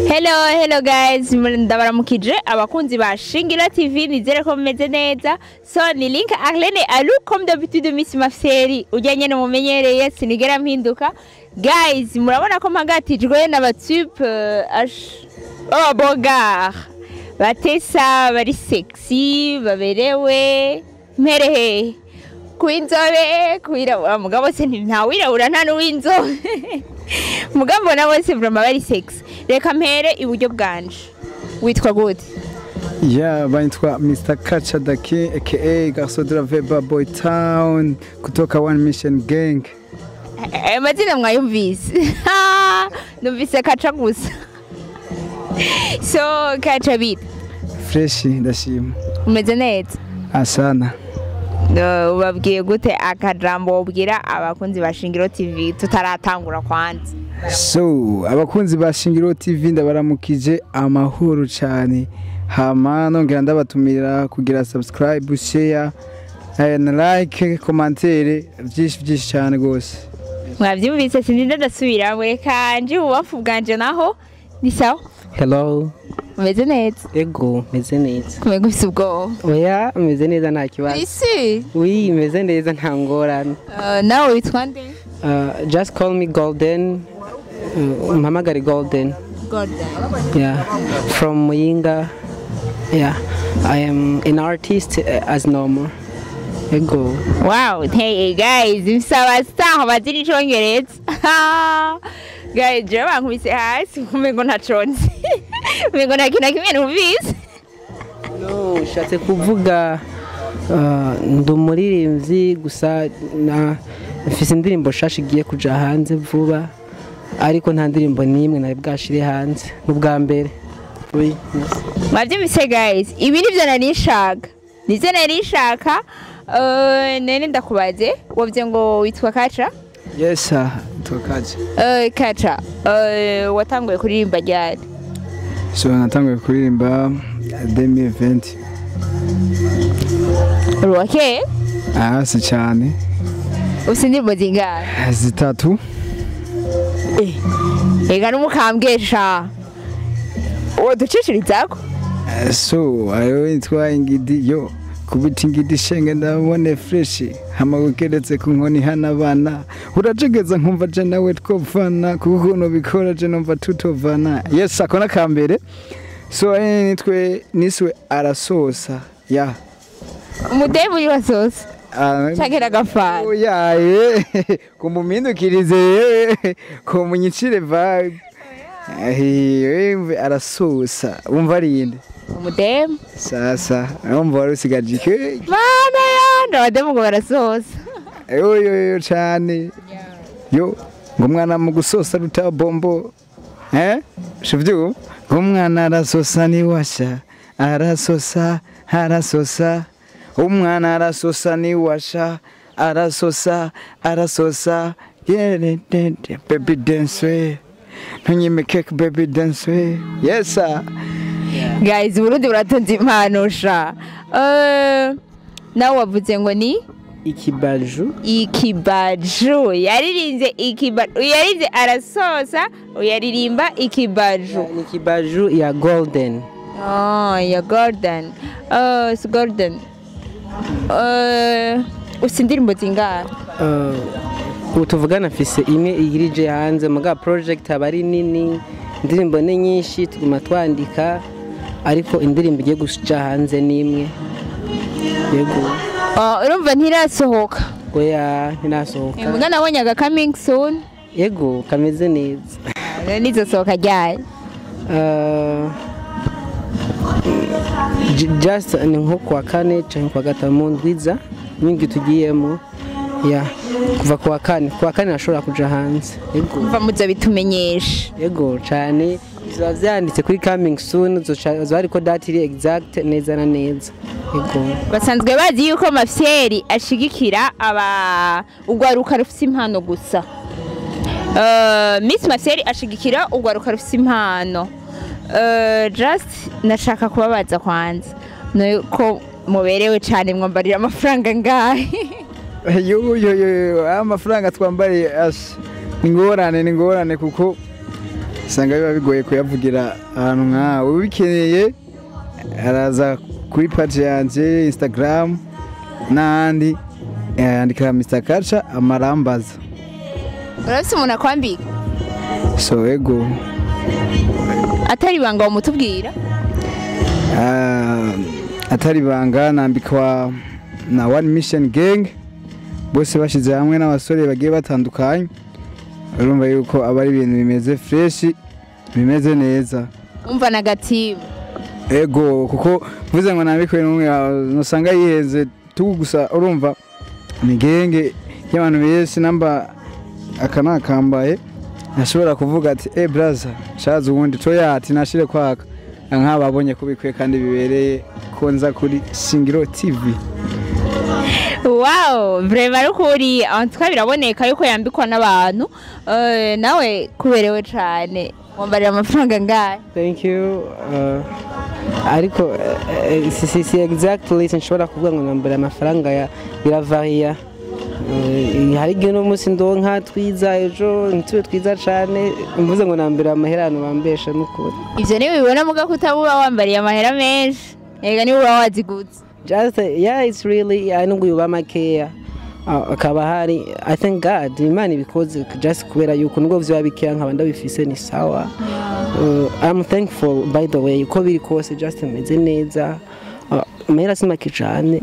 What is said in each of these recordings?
Hello guys, ndabaramukije abakunzi ba Shingiro TV nizere ko mumeze neza. So ni link Arlene Alu comme d'habitude Miss Mafseri ujyanye no mumenyereye sinigera mpinduka. Guys, murabona ko mpagatijwe n'abatype bogar. Batesa bari sexy, baberewe. Mperehe. Kuinzobe, kuirabura mugabo se ntawirabura nta n'uwinzobe. Mugabo na bose vraiment bari sexy. Reka mpere iburyo bwanje. Witwa gute? Yeah, banitwa Mr. Kacha Dake aka Garso de la Babo Town kutoka One Mission Gang. Mazina mwayumvise. Numvise Kacha gusa. So Kacha bit. Fresh ndashima. Umeze neza? Asana. Ubabwiye gute akajambo ubwira abakunzi ba Shingiro TV tutaratangura kwanza? So abakunzi ba Shingiro TV ndabaramukije amahoro cyane. Hama nongera ndabatumira kugira subscribe, share and like, commentaire byinshi cyane gose. Mwabyumvise sininde ndasubira reka nje ubafu bwanje naho ni sawa. Hello. Umeze neza? Ego, meze neza. Kumenya ufite ubwoba? Oya, meze neza nta kibazo. Isi? Oui, meze neza nta ngorane. Nawe witwa nde? Just call me Golden. Mpamagare Golden. Golden. Yeah. From Muyinga. Yeah. I am an artist as normal. Ego. Wow, hey guys, msaba star baziri chongereza. Guys, je bankubise hasi kumengo ntachonze. Mengo nakina kimwe numvise. No, shatse kuvuga ndumuririmbyi gusa na mfise indirimbo shashi giye kuja hanze vuba. Ariko nta ndirimbo nimwe nari bwashire hanze n'ubwa mbere. Oui. Mwabyumvise guys, ibi nivyo narishaka. Nize narishaka. Nene ndakubaze wavye ngo witwa Kacha? Yes sir, Kacha. Kacha, watanguye kuririmba ryari? So natanguye kuririmba 2020. Okay? Si cyane. Usindirimbo zingahe? Zitatu. Ega numukambwesha. Ducicirizako? So ayo yitwa ingidi yo kubita ingidi shenge ndabone fresh hama gukeretse ku nkoni hana bana uracegeza nkumva je nawe twopfana kuko no bikora je numva tutovana. Yes akona kambere. So niswe arasosa ya umudemu uri wasosa chakera gafana oya kumumindukirize kumunyicire vibe arasosa umva arinde umudemu sasa umva warusigajike mana yanda abademu ngo barasosa yo cyane yo ngumwana mu gusosa ruta bombo shivyo umwana arasosa ni washa arasosa umwana arasosa ni washa arasosa baby dance ntunyime cake baby dance yes sir. Guys Burundi buratunze impano sha nawe wavuze ngo ni ikibaju yaririnze yaririnze arasosa uyaririmba ikibaju ni ikibaju ya Golden. Ya Golden. So Golden usindirimbo zingahe? Utuvugana fise imwe igirije hanze muga project abari nini indirimbo ni nyinshi tuguma twandika ariko indirimbo igiye gushya hanze nimwe. Yego. Urumva ntirasohoka? Oya ntirasohoka. Muga nabonyaga coming soon. Yego kameze neza. Nizosohoka ryari? Just ni nko kwa kane cyangwa kwa gatanu ndwiza nyingi tugiyemo. Ya kuva kwa kane nashobora kuja hanze. Yego. Kuva muza bitumenyesha. Yego cyane ziba byanditse kuri coming soon zo ariko date iri exact neza na neza. Yego. Basanzwe bazi yuko Mafseri ashigikira ugwaruka rufite impano gusa. Miss Mafseri ashigikira ugwaruka rufite impano. Just nashaka kubabaza kwanza nuko muberewe cyane mwambarira amafaranga ngahe? Yo amafaranga twambariye ni ngorane kuko usanga biba bigoye kuyavugira ahantu nkawe ubikeneye araza kuri page yanjye Instagram n'ahandi yandikira Mr Culture amarambaza. urafise umuntu akwambika So ego atari banga wamutubwira atari banga nambikwa na One Mission Gang bose bashize hamwe n'abasore bagiye batandukanye urumva yuko aba ari ibintu bimeze fresh bimeze neza umva na gatimu ego kuko vuze ngo nambikwe n'umwe nosanga yihenze gusa urumva ni genge y'abantu benshi namba akanakambaye nashobora kuvuga ati brother shaza ubundi toya ati nashire kwaka nk'ababonye kubikwe kandi bibereye konza kuri Shingiro TV. Wow, vraiment rukuri antwa biraboneka yuko yambikwa n'abantu nawe kuberewe cyane wambarira amafaranga ngahe? Thank you. Ariko si exactly sinshobora kuvuga ngo nambara amafaranga ya biravariya. Hari igihe n'umunsi ndonka twiza ejo ntitube twiza cyane mvuze ngo nambara amaherano bambesha n'ukuri. Ivyo ni bibona muga kutabuba wambariye amahera menshi. Ega ni uba wazigutse. Just yeah, it's really I know yuba makeya. Akaba hari I thank God Imana because just kubera yuko nubwo vyo babikeya nkabanda bifise ni sawa. I'm thankful by the way uko biri kose just meze neza. Mera simake cyane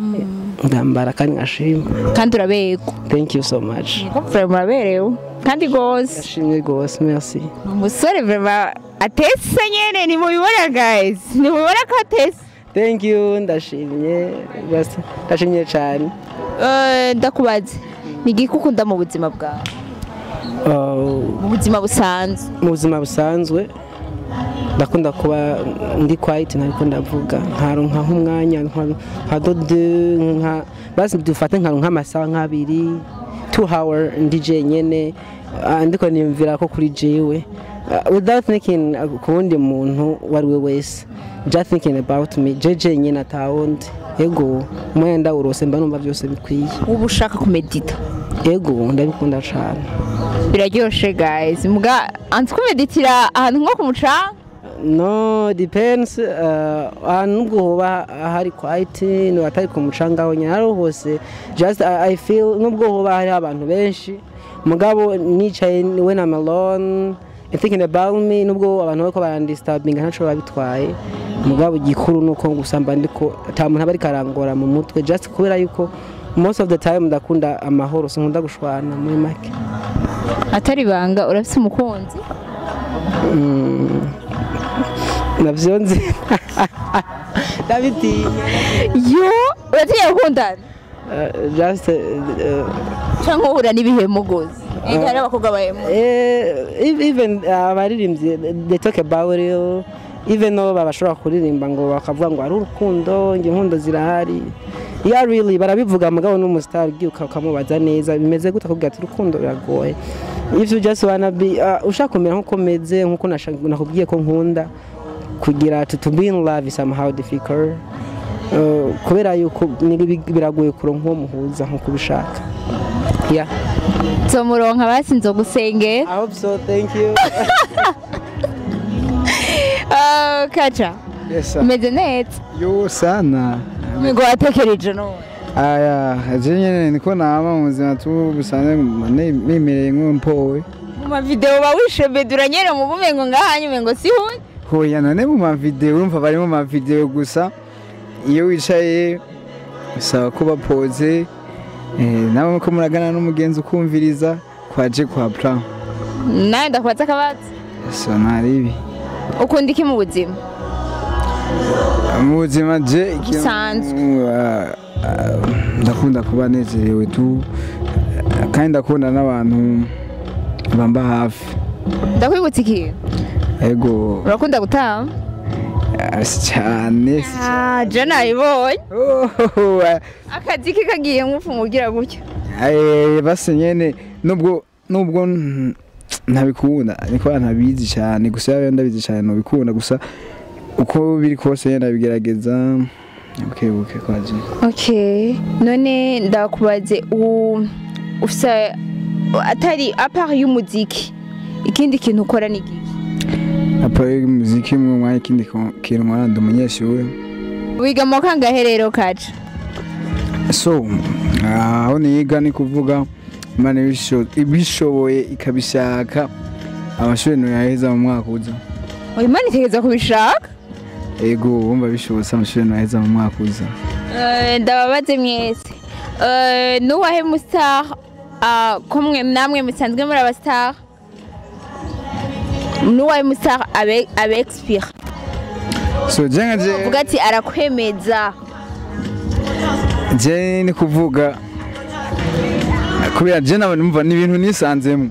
ndambara kandi ngashima kandi urabego. Thank you so much. Ko vraiment uraberewe kandi gose. Ashimwe gose merci. Umusore vraiment atese nyene ni mubibona guys. Ni mubibona ko atese. Thank you ndashimye just ndashimye cyane. Ndakubaze ni gikukunda mu buzima bwawe? Mu buzima busanzwe. Mu buzima busanzwe ndakunda kuba ndi quiet ntabwo ndavuga nkaronka nk'umwanya nka dode nka basi dufate nkaronka amasaha nk'abiri 2 hour ndije nyene ndiko nimvira ko kuri jewe without thinking kundi muntu wari we wese just thinking about me jeje nyene atawundi ego mwenda urose mba numva byose bikwiye ubu ushaka kumedita ego ndabikunda cyane biraryoshe guys muga anti kumeditira ahantu nko kumucanga. No depends nubwo hoba hari quiet no atari ku mucanga aho nyaro hose just I feel nubwo hoba hari abantu benshi mugabo nicaye when I'm alone and thinking about me nubwo abantu bako barandisturbing ntaco babitwaye mugabo gikuru nuko gusamba ndiko atamuntu abari karangora mu mutwe just kubera yuko most of the time ndakunda amahoro sinkunda gushwana muri make. Atari banga urafise umukunzi? Navyonze Davidi yo uratiye gukundana just cyangwa uhura n'ibihe mugozi hari abakobwa bahemu even abaririmbye they talk about it even though babashobora kuririmba ngo bakavuga ngo ari urukundo inkundo zirahari yeah really barabivuga mugabo n'umustar ugiuka ukamubaza neza bimeze gute akubwira ati urukundo biragoye if you just wanna be ushaka kumera nko meze nkuko nakubwiye ko nkunda kugira to be in love is somehow difficult kubera yuko biragoye kuronka uwo muhuza nko kubishaka yeah muronka basinzo gusenge. I hope so. Thank you. Kacha Yes sir. meze neza Yo sana ngo atekereje no aya jenye niko nama mu buzima tubusanze nimereye nk'umpowe mu ma video bawishe beduranyere mu bumengo ngahanyume ngo sihuye hoya none mu ma video urumva bari mu ma video gusa iyo wicaye usaba kuba pose nawe ko muragana n'umugenzi ukumviriza kwaje kwa plan nawe ndakubaza akabaza so naribi ukunda iki mu buzima? Mu buzima je Bisanzwe. ndakunda kuba nezerewe tu kandi ndakunda n'abantu bamba hafi. Ndakwibutsa iki? Ego Urakunda gutaha? cyane je nayibonye akazi ke kagiye nk'ufumugira gutyo base nyene nubwo ntabikunda niko ntabizi cyane gusa yawe ndabizi cyane no bikunda gusa uko biri kose yenda bigerageza buke kwaje. Okay none ndakubaze ufisa atari apart y'umuziki ikindi kintu ukora ni giki? apari umuziki mu mwanya kindi kintu ndi umunyeshuri. Wiga mu kangahe rero kaje? So aho niga ni kuvuga Imana ibishoboye ikabishaka amashuri noyaheza mu mwaka uza. Imana itegeza kubishaka? Ego wumva bishobotse amashuri noyaheza mu mwaka uza. Ndababaze mwese. Nuwahe mustar komwe namwe musanzwe muri abastar? Nuwahe mustar avec expire? So jenga uvuga ati arakwemeza. Je ni kuvuga kubera je numva ni ibintu nisanzemo.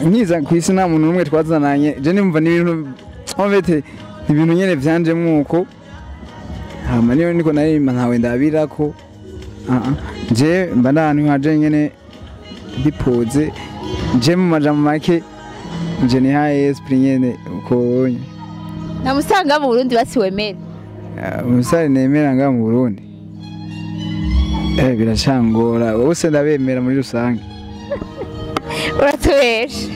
Niza kwisi nta muntu numwe twazananye. Je numva ni ibintu obete ibintu nyene vyanje muko. Hama niyo niko nari ntawe ndabirako. Je mba ndantu nkaje nyene bipoze. Je mu majambo make je ni haye esprit nyene uko namusanga mu Burundi basiwemera. Umusare nemera nga mu Burundi. Biracangora bose ndabemera muri rusange. Uratubeshe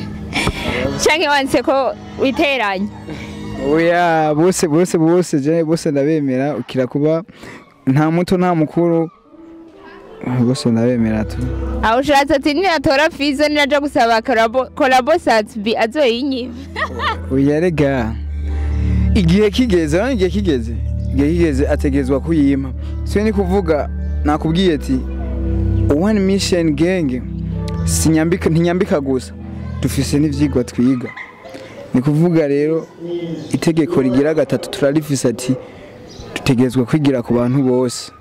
canke wanse ko witeranye? Oya bose je bose ndabemera ukira kuba nta muto nta mukuru bose ndabemera tu. Aho ushatse ati ninatora fizo ninaja gusaba collabo satbi azoyinyiba. Oya rega igihe kigeze ategezwa kuyima. Siyo ni kuvuga nakubwiye ati one mission gang ntinyambika gusa dufise n'ivyigwa twiga. Ni kuvuga rero itegeko rigira gatatu turarifise ati dutegezwa kwigira ku bantu bose.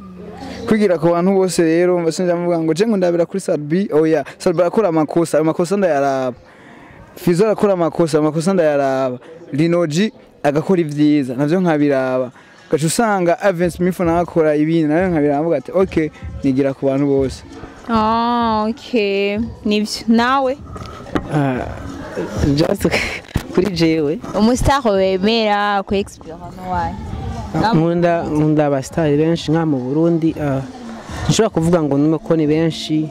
Kwigira ku bantu bose rero basenja mvuga ngo je ngo ndabira kuri Salbi. Oya Salbi akora amakosa ndayaraba. Fizo akora amakosa ndayaraba. Linoji agakora ivyiza navyo nkabiraba. Gacu usanga Avance Smith nakora ibintu nawe nkabiraba ati okay nigira ku bantu bose. Okay nivyo nawe just kuri jewe umustar wemera ku experience wawe? nkunda abastar benshi nka mu Burundi nshobora kuvuga ngo nume ko ni benshi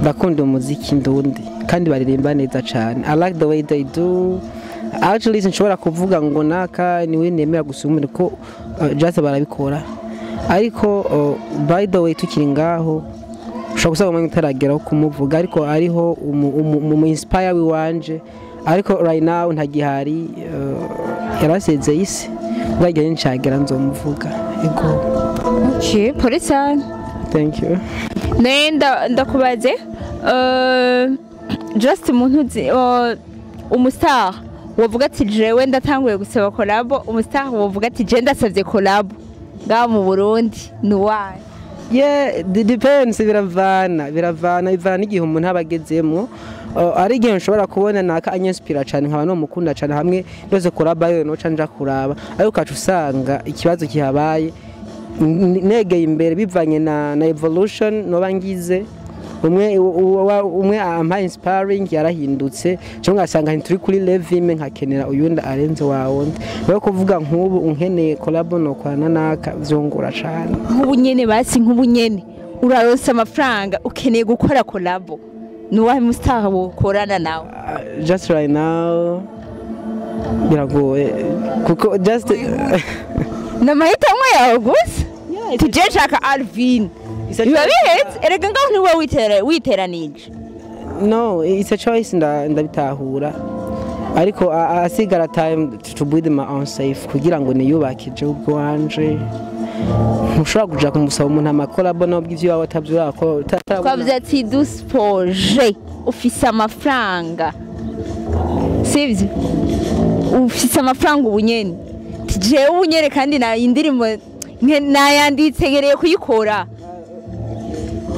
bakunda umuziki ndundi kandi baririmba neza cyane. I like the way they do. Actually nshobora kuvuga ngo naka niwe nemera gusumira ko just barabikora ariko by the way tukiri ngaho ushobora gusaba umuntu utarageraho kumuvuga ariko ariho umu inspire wanje ariko right now ntagihari yaraseze isi bwagiye nshagera nzomuvuga ego. Okay police. Thank you. Nenda ndakubaze just umuntu umustar wovuga ati jewe ndatanguye gusaba collabo umustar wovuga ati je ndasavye collabo nga mu Burundi ni waye? Yeah, depends biravana igihe umuntu abagezemo ari igihe nshobora kubona naka anyinspira cyane nkaba no mukunda cyane hamwe ndoze kuraba yo no canja kuraba ariko kacu usanga ikibazo kihabaye negeye imbere bivanye na evolution no bangize umwe ampa inspiring yarahindutse cyo ngasanga nturi kuri level imwe nkakenera uyunda arenze wawundi rero kuvuga nk'ubu unkeneye collabo no kwana naka vyongora cyane nk'ubunyene basi nk'ubunyene uraronsa amafaranga ukeneye gukora collabo nuwahe mustar wokorana nawe? Just right now biragoye kuko just namahitamo yawe gusa tuje nshaka Alvin biba bihetse erega ngaho niwe witeranije. No, it's a choice ndabitahura ariko asigara time to build my own safe kugira ngo niyubakije ubwo wanje ntushobora kuja kumusaba umuntu amakolabo nobwo ivyo wawe atavyura ko twavuze ati duspoje ufise amafaranga sivyo ufise amafaranga ubunyene tije ubunyene kandi na indirimbo nayanditsegereye kuyikora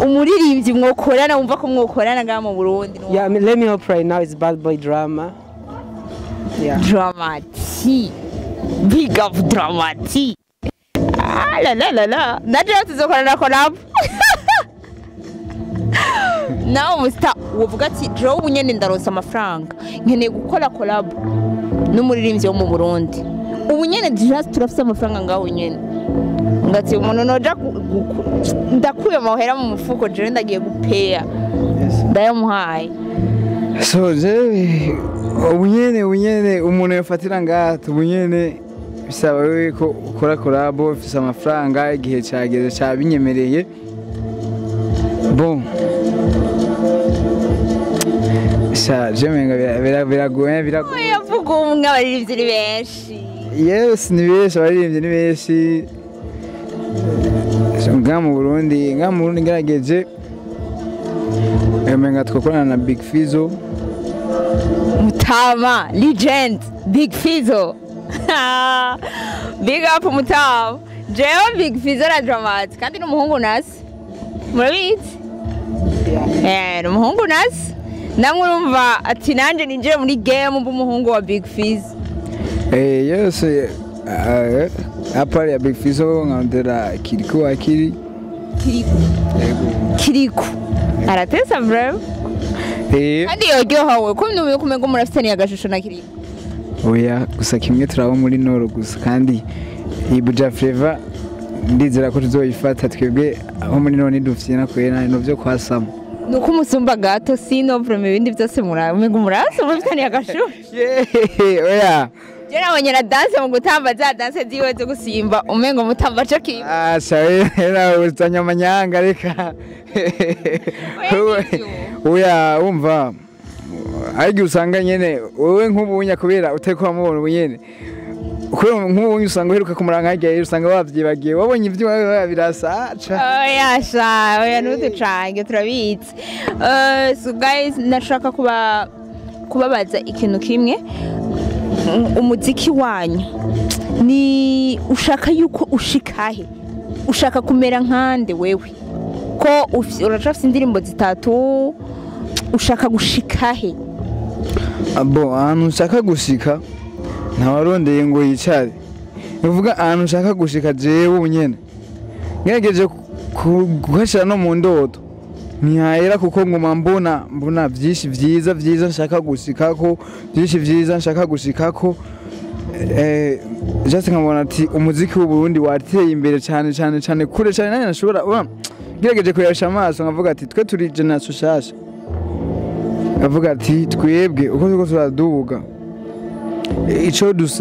umuririmbyi mwokorana wumva ko mwokorana nga mu Burundi? Yeah, let me hope right now is Bad Boy Drama. Yeah. Dramati. Big up Dramati. La. Naje tuzokorana collab. Nawe musta uvuga ati draw ubunyene ndaronsa amafaranga nkeneye gukora collab n'umuririmbyi wo mu Burundi. Ubunyene just turafise amafaranga ngaho nyene. Ngati umuntu noja ndakuye amahera mu mufuko je ndagiye gupeya ndayamuhaye so je ubunyene umuntu yafatira ngato ubunyene bisaba wewe ko ukora collabo ufise amafaranga igihe cyageze cyabinyemereye bon sa jemenga biragoye yavuga umwe abaririmbyi ni benshi yes ni benshi abaririmbyi ni benshi nga mu Burundi ngerageje emenga twakorana na Big Fizzo Mutama legend Big Fizzo big up Mutama jewe Big Fizzo na Dramatic kandi n'umuhungu nasi murabizi n'umuhungu nasi namwe urumva ati nanje ninjire muri game b'umuhungu wa Big Fizzo yes apari ya Big Fizzo nkandera Kiriku aratesa bro kandi yoryohawe ko nubuye kumengo murafitaniye agashusho na Kiriku oya gusa kimwe turabo muri Noro gusa kandi ibuja flavor ndizera ko tuzoyifata twebwe aho muri none dufite kwera no byo kwasama nuko umusumba gato sino from ibindi byose muramengo murasa murafitaniye agashusho oya jera abanyera dance mu gutamba za dance ziwe zo gusimba umengo mutamba cyo kiba era uzanya amanyanga reka oya umva ariko usanga nyene wowe nk'ubunya kubera uteko wamubona ubunyene uko nk'ubunya usanga uheruka kumuranga hagiye usanga wavyibagiye wabonye ivyo birasaca oya sha oya nuducange turabitse so guys nashaka kubabaza ikintu kimwe umuziki wanyu ni ushaka yuko ushikahe ushaka kumera nkande wewe ko urashafite indirimbo zitatu ushaka gushikahe abo ahantu ushaka gushika ntawarondeye ngo yicare bivuga ahantu ushaka gushika jewe unyene ngerageje guhashira no mu ndoto ntihahera kuko nguma mbona byinshi vyiza nshaka gushikako byinshi vyiza nshaka gushikako just nkabona ati umuziki w'u Burundi wateye imbere cyane kure cyane nane nashobora ngerageje kuyasha amaso nkavuga ati twe turi generation shasha avuga ati twebwe uko turadubuga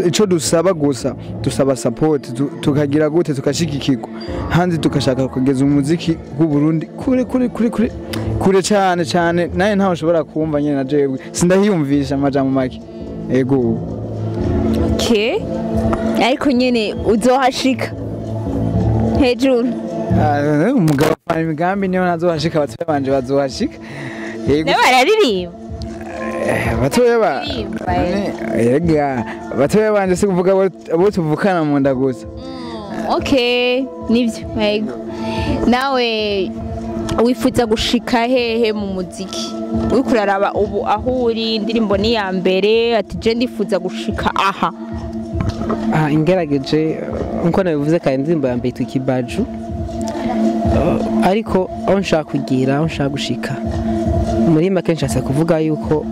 ico dusaba gusa dusaba support tukagira gute tukashikikirwa hanze tukashaka kugeza umuziki w'u Burundi kure cyane naye ntaho ushobora kumva nyene na jewe sindahiyumvisha amajambo make ego okay ariko nyene uzohashika hejuru umugabo afana imigambi niyo nazohashika batuye banje bazohashika yego bararirimba batoya banje si kuvuga abo tuvukana mu nda gusa okay nivyo yego nawe wifuza gushika hehe mu muziki uriko uraraba ubu aho uri indirimbo ni ya mbere ati je ndifuza gushika aha ingerageje nko nabivuze kandi indirimbo ya mbere tukibaju ariko aho nshaka kugira aho nshaka gushika muri make nshatse kuvuga yuko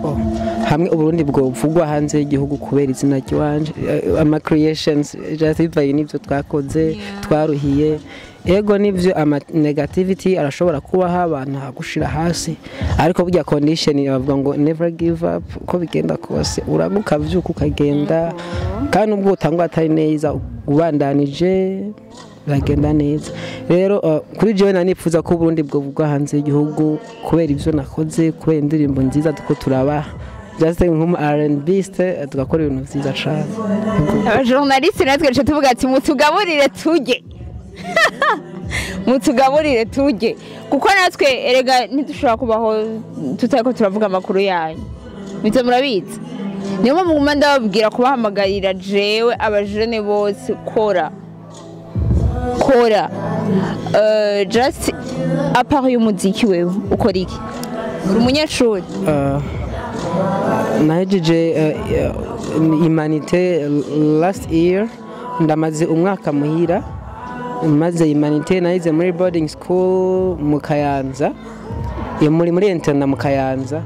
hamwe Uburundi bwovugwa hanze y'igihugu kubera izina ryanje ama creations just bivaye n'ivyo twakoze twaruhiye ego n'ivyo ama negativity arashobora kubaho abantu hagushira hasi ariko burya condition bavuga ngo never give up uko bigenda kose uraguka vyuko ukagenda kandi ubwo utangwa atari neza ubandanije bagenda neza rero kuri jewe nanifuza ko Burundi bwovugwa hanze y'igihugu kubera ivyo nakoze kubera indirimbo nziza tuko turaba just nk'umu R&B tugakora ibintu vyiza cyane abajournaliste natwe cyo tuvuga ati mutugaburire tujye mutugaburire tujye kuko natwe erega ntidushobora kubaho tutako turavuga amakuru yanyu bitse murabizi niyo mpamvu nguma ndababwira kubahamagarira jewe abajene bose kora just apart y'umuziki wewe ukora iki uri umunyeshuri nahejeje humanité last year ndamaze umwaka muhira maze humanité nahize muri boarding school mu Kayanza muri interna mu Kayanza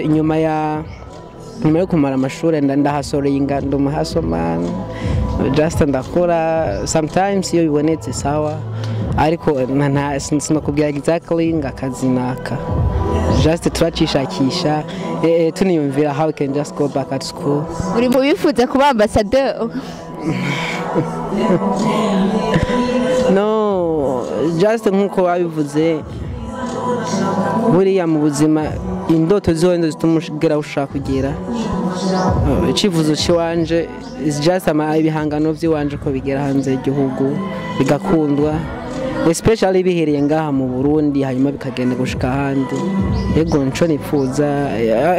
nyuma nyuma yo kumara amashuri ndahasoreye ingando mu hasomana just ndakora sometimes iyo bibonetse sawa ariko sinakubwira exactly ngakazi naka just turacishakisha tuniyumvira how we can just go back at school. uri mu bifuza kuba ambassadeur? No, just nkuko wabivuze buriya mu buzima indoto zose zituma ugera ushaka kugera. Icyifuzo cy'iwanje is just ibihangano by'iwanje ko bigera hanze y'igihugu bigakundwa, especially bihereye ngaha mu Burundi hanyuma bikagenda gushika ahandi. Yego nco nifuza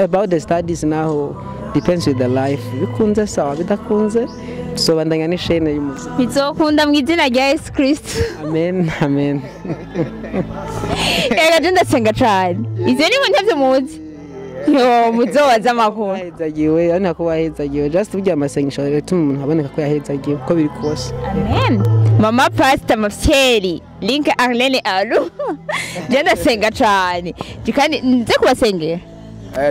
about the studies naho depends with the life. Bikunze sawa, bidakunze tusobandanya n'ishene y'umuziki. Bizokunda mu izina rya Yesu Kristo. Amen, amen. Ega je ndasenga cyane. Ivyo ni ntavyo muzi. Yo muzowaza amakuru. Hezagiwe, ana ko wahezagiwe. Just burya amasengesho atuma umuntu aboneka ko yahezagiwe uko biri kose. Amen. Mama Pastor Mafyeri, Link Arlene Alu. Je ndasenga cyane. Kandi nze kubasengera.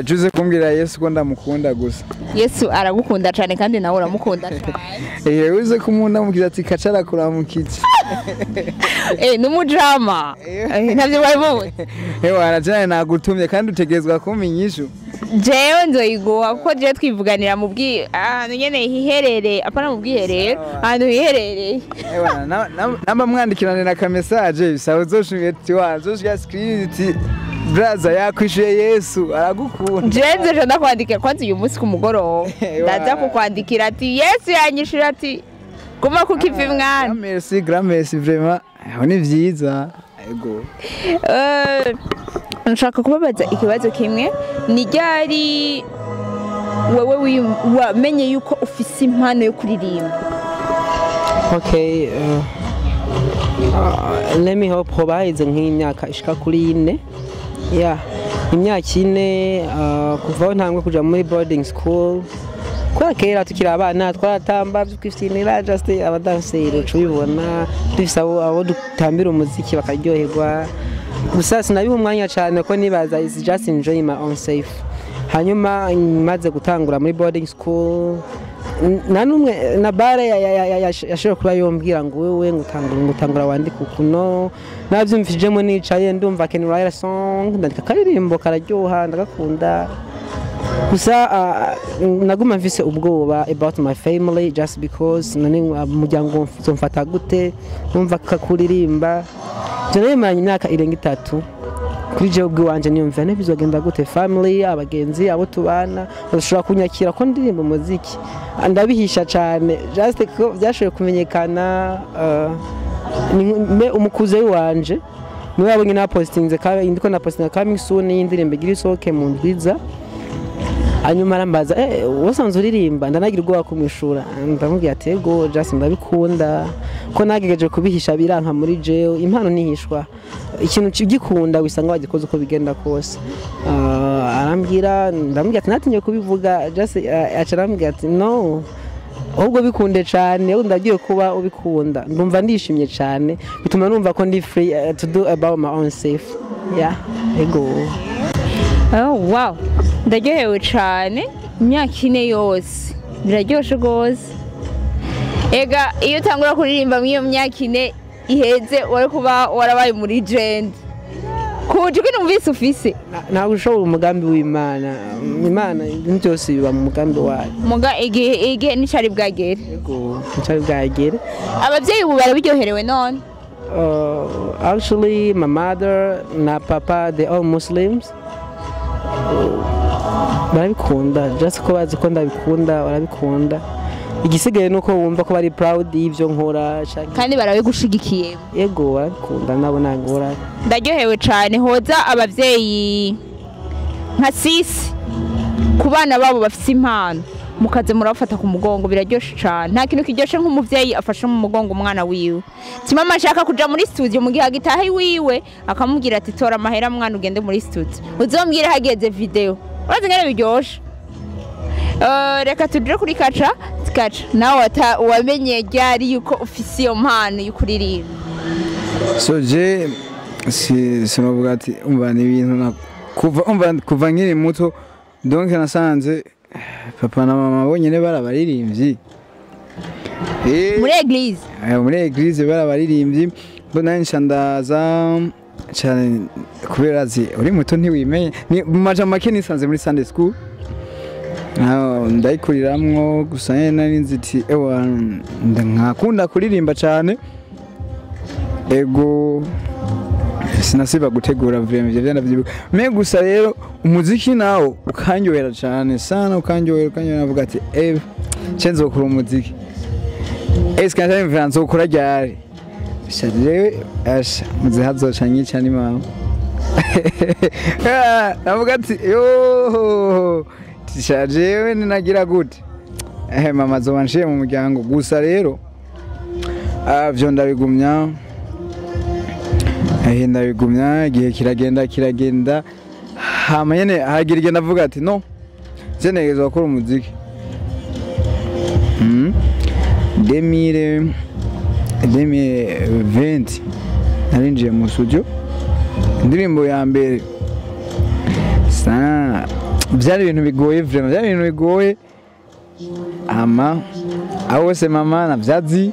Juze kumbwira Yesu ko ndamukunda gusa. Yesu aragukunda cyane kandi nawe uramukunda cyane. Uze kumunda mubwira ati kacara kuramukitse. Numujama. Ntavyo bayivuze. Arajana nagutumye kandi utegezwa kuminyishu. Jewe nzoyiguha kuko je twivuganira mu ahantu nyene hiherereye apana mu bwiherero ahantu hiherereye. Namba mwandikirane na ka message bisaho uzoshumiye ati wazoshya screen iti braza yakwishuye Yesu aragukunda. Jenze je ndakwandikira kwanza uyu munsi ku mugoroba. Ndaza kukwandikira ati Yesu yanyishura ati guma kukiva mwana. Merci, grand merci vraiment. Ni vyiza. Ego. Nshaka kubabaza ikibazo kimwe ni ryari wewe wamenye yuko ufise impano yo kuririmba? Okay, let me hope hobahize nk'imyaka ishika kuri 4. Yeah, imyaka 4 kuva ntangwe kuja muri boarding school. Kwa kera tukiri abana twaratamba twifinira just abadanseri cubibona dufise abo dutambira umuziki bakaryoherwa. Gusa sinabiha umwanya cyane ko nibaza is just enjoy my own safe. Hanyuma maze gutangura muri boarding school nanumwe na bare yashobora kuba yombwira ngo wewe ngutangura wandika kuno navyumvijemo nicaye ndumva can write a song ndandika karirimbo kararyoha ndagakunda. Gusa naguma mfise ubwoba about my family just because nani umuryango mfata gute numva kakuririmba. Turemanye imyaka irenga 3 kuri je ubwo wanje niyumva ne bizogenda gute family abagenzi abo tubana bashobora kunyakira ko ndirimba umuziki ndabihisha cyane just ko byashoboye kumenyekana umukuze wanje niwe yabonye na postinze kandi ndiko na postinga coming soon y'indirimbo igira isohoke mu ndwiza. Hanyuma arambaza wasanze uririmba ndanagira ubwoba kumwishura ndamubwira ati ego just ndabikunda ko nagejeje kubihisha biranka muri jewe impano nihishwa ikintu kigikunda wisanga wagikoze uko bigenda kose. Ndamubwira ati natinye kubivuga just acarambwira ati no ahubwo bikunde cyane ndagiye kuba ubikunda ndumva ndishimye cyane bituma numva ko ndi free to do about my own safe. Yeah, ego. Oh wow, ndaryohewe cyane imyaka 4 yose biraryoshe gose. Ega iyo utangura kuririmba mu iyo myaka 4 iheze wari kuba warabaye muri Urugendo kuje ko numvise ufise ntabwo ushobora umugambi w'Imana. Imana byose biba mu mugambi wayo muga igihe nicari bwagere. Yego nicari bwagere. Abavyeyi ubu barabiryoherewe none? Actually my mother na papa they all Muslims. Barabikunda just ko bazi ko ndabikunda barabikunda. Igisigaye nuko wumva ko bari proud y'ivyo nkora kandi barabigushigikiye. Yego barabikunda nabo nangora. Ndaryohewe cyane hoza abavyeyi nka sisi ku bana babo bafise impano mukaze murafata ku mugongo biraryoshe cyane. Nta kintu kiryoshe nk'umuvyeyi afashe mu mugongo umwana wiwe. Mama ashaka kuja muri studio mu gihe agitahe wiwe akamubwira ati tora amahera mwana ugende muri studio uzombwire hageze video urazi ngene biryoshe. Reka tudire kuri kaca nawe wamenye ryari yuko ufise iyo mpano y'ukuririmba? So je sinovuga ati umva ni ibintu kuva nkiri muto donc nasanze papa na mama bonyene barabaririmbyi muri eglise muri eglise barabaririmbyi mbona nshandaza cyane kubera azi uri muto ntiwimenye ni maja make nisanze muri Sunday school ndayikuriramwo gusa nari nziti ewa nkakunda kuririmba cyane ego sinasiba gutegura vraiment ivyo ndavyibuka me gusa rero umuziki nawo ukanyohera cyane sana ukanyohera navuga ati cenzo kuri umuziki kandi mvanze ukora ryari shaje asha muzihazoca nyica ni mama navuga ati yo tishaje we ninagira gute mama zobanshiye mu muryango gusa rero vyo ndabigumya ndabigumya igihe kiragenda hama nyene hagira igihe ndavuga ati no zenegeza gukora umuziki 2020 narinjiye mu studio indirimbo ya mbere byari ibintu bigoye vraiment byari ibintu bigoye ama awose mama navyazi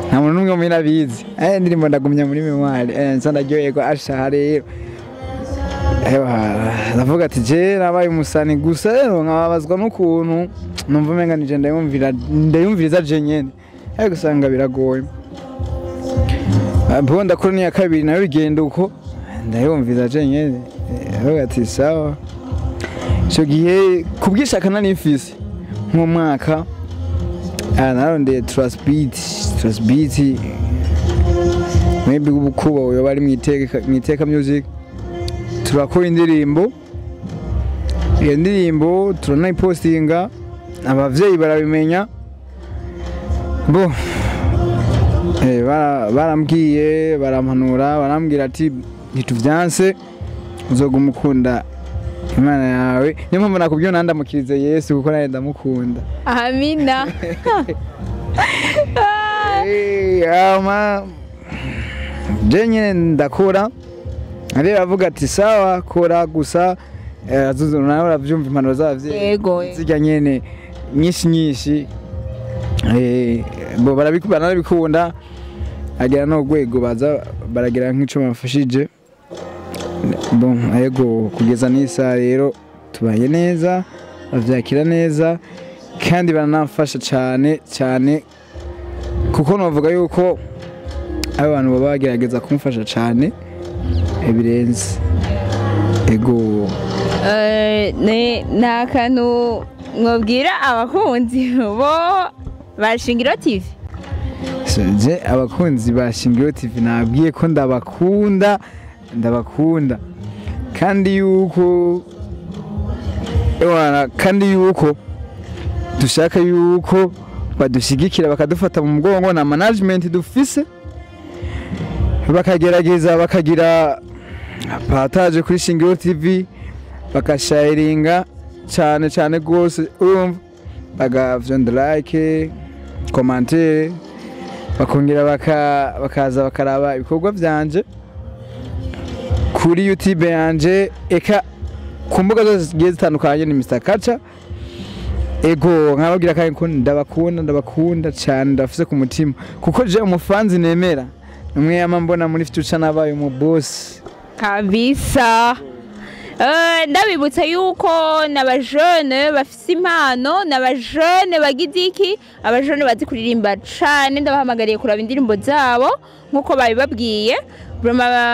nta muntu n'umwe muri nabizi indirimbo ndagumya muri memoire nsa ndaryoye ko asha rero ndavuga ati je nabaye umusani gusa rero nkababazwa n'ukuntu numva umenga nije ndayumviriza je nyene gusanga biragoye bo ndakora niya kabiri nayo bigenda uko ndayumviriza je nyene ndavuga ati sawa ico gihe kubwishaka nanifise nk'umwaka narondeye trust beat maybe ubukuba uyo bari mwiteka music turakora indirimbo iyo ndirimbo turanayipostinga abavyeyi barabimenya bo barambwiye barampanura barambwira ati ntituvyanse uzoguma ukunda Imana yawe niyo mpamvu nakubwiye nandamukirize Yesu kuko nawe ndamukunda amina jenye ndakora ariko avuga ati sawa kora gusa azuzu nawe uravyumva impanuro z'abavyeyi zijya nyene nyinshi bo barabikunda agera no gwego baza baragira nk'ico bafashije bon ayego kugeza nisa rero tubaye neza bavyakira neza kandi baranafasha cyane kuko novuga yuko abantu baba bagerageza kumfasha cyane ebirenze ego nakantu mwobwira abakunzi bo bashingiro TV je abakunzi bashingiro TV nabwiye ko ndabakunda kandi yuko dushaka yuko badushigikira bakadufata mu mugongo na management dufise bakagerageza bakagira partage kuri Shingiro TV bakasharinga cyane gose urumva bagavyonda like commenter bakongera bakaza bakaraba ibikorwa byanje kuri YouTube yanje eka ku mbuga zose zigiye zitandukanye ni Mr. Kacha ego nkababwira kandi ko ndabakunda cyane ndafise ku mutima kuko je umufanzi nemera umwe yamambona muri future nabaye mu boss kabisa ndabibutsa yuko n'abajene bafise impano n'abajene bagidiki abajene bazi kuririmba cyane ndabahamagariye kuraba indirimbo zabo nkuko babibabwiye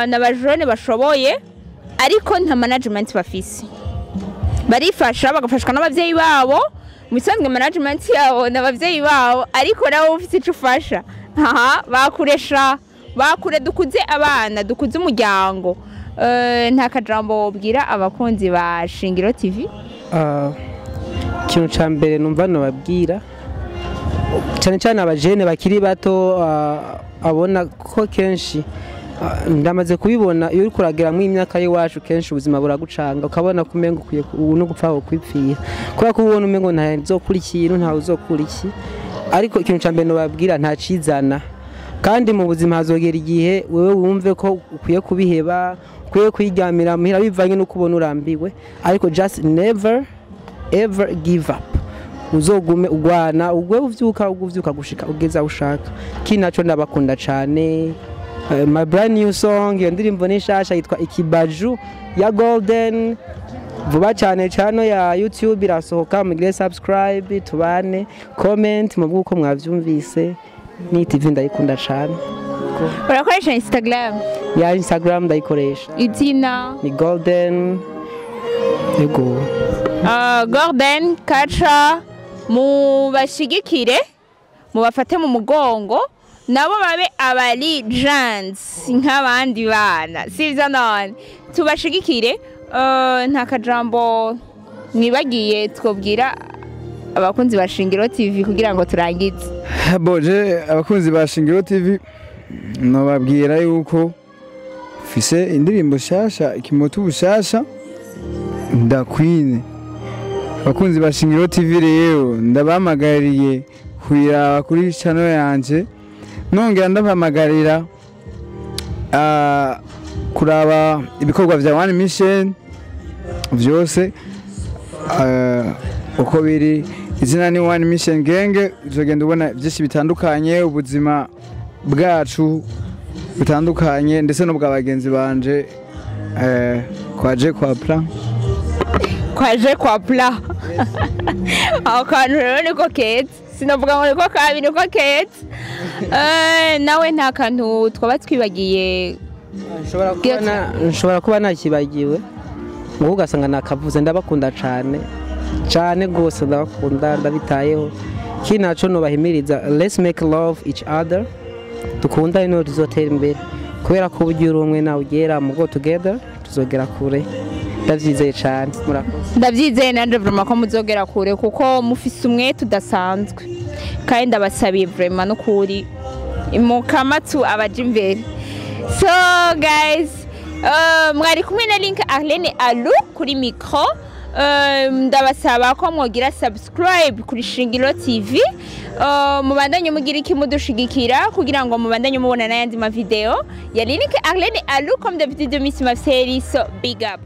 n'abajene bashoboye ariko nta management bafise barifasha bagafashwa n'abavyeyi babo musanzwe management yabo n'abavyeyi babo ariko nawe ufite ico ufasha bakure dukuze abana dukuze umuryango nta kajambo wobwira abakunzi ba Shingiro TV ikintu ca mbere numva nobabwira cyane abajene bakiri bato abona ko kenshi ndamaze kubibona iyo uri kuragera mu imyaka y'iwacu kenshi ubuzima buragucanga ukabona kumenga ukwiye no gupfa kwipfira kubera ko ubona umengo nta nzokura ikintu nta uzokura iki ariko ikintu ca mbere nobabwira nta cizana kandi mu buzima hazogera igihe wewe wumve ko ukwiye kubiheba ukwiye kwiryamira muhira bivanye no kubona urambiwe ariko just never ever give up uzogume ugwana ugwe uvyuka gushika ugeza ushaka kinaco ndabakunda cyane my brand new song iyo ndirimbo nishasha yitwa Ikibaju ya Golden vuba cyane cyane ya YouTube irasohoka mugire subscribe tubane comment mu bwuko mwavyumvise ni TV ndayikunda cyane urakoresha Instagram ya Instagram ndayikoresha izina ni Golden ego Golden Kacha mubashigikire mubafate mu mugongo nabo babe abari Jans nk'abandi bana sivyo none tubashigikire nta kajambo mwibagiye twobwira abakunzi ba Shingiro TV kugira ngo turangize boje abakunzi ba Shingiro TV nobabwira yuko fise indirimbo shasha ikimoto bushasha ndakwine abakunzi ba Shingiro TV rero ndabamagariye kuira kuri channel yanje nongera ndabamagarira kuraba ibikorwa vya One Mission vyose uko biri izina ni One Mission Gang uzogenda ubona byinshi bitandukanye ubuzima bwacu bitandukanye ndetse no bw'abagenzi banje kwaje kwa plan aho kantu rero niko ketse sinavuga ngo niko kabi niko ketse nawe nta kantu twaba twibagiye nshobora kuba nakibagiwe ngo ugasanga nakavuze ndabakunda cyane gose ndabakunda ndabitayeho kinaco no bahimiriza let's make love each other dukunda ino tuzotera imbere kubera ko ubugira umwe nawe ugera mu go together tuzogera kure ndavyizeye cyane ndavyizeye nanje vraiment ko muzogera kure kuko mufise umwe tudasanzwe kandi ndabasabiye vraiment no kuri imukamatu abaje imbere so guys mwari kumwe na Link Arlene Alu kuri micro ndabasaba ko mwogira subscribe kuri Shingiro TV mubandanye mugira iki mudushigikira kugira ngo mubandanye mubona n'ayandi ma video ya Link Arlene Alu comme d'habitude de Miss Mafseri so big up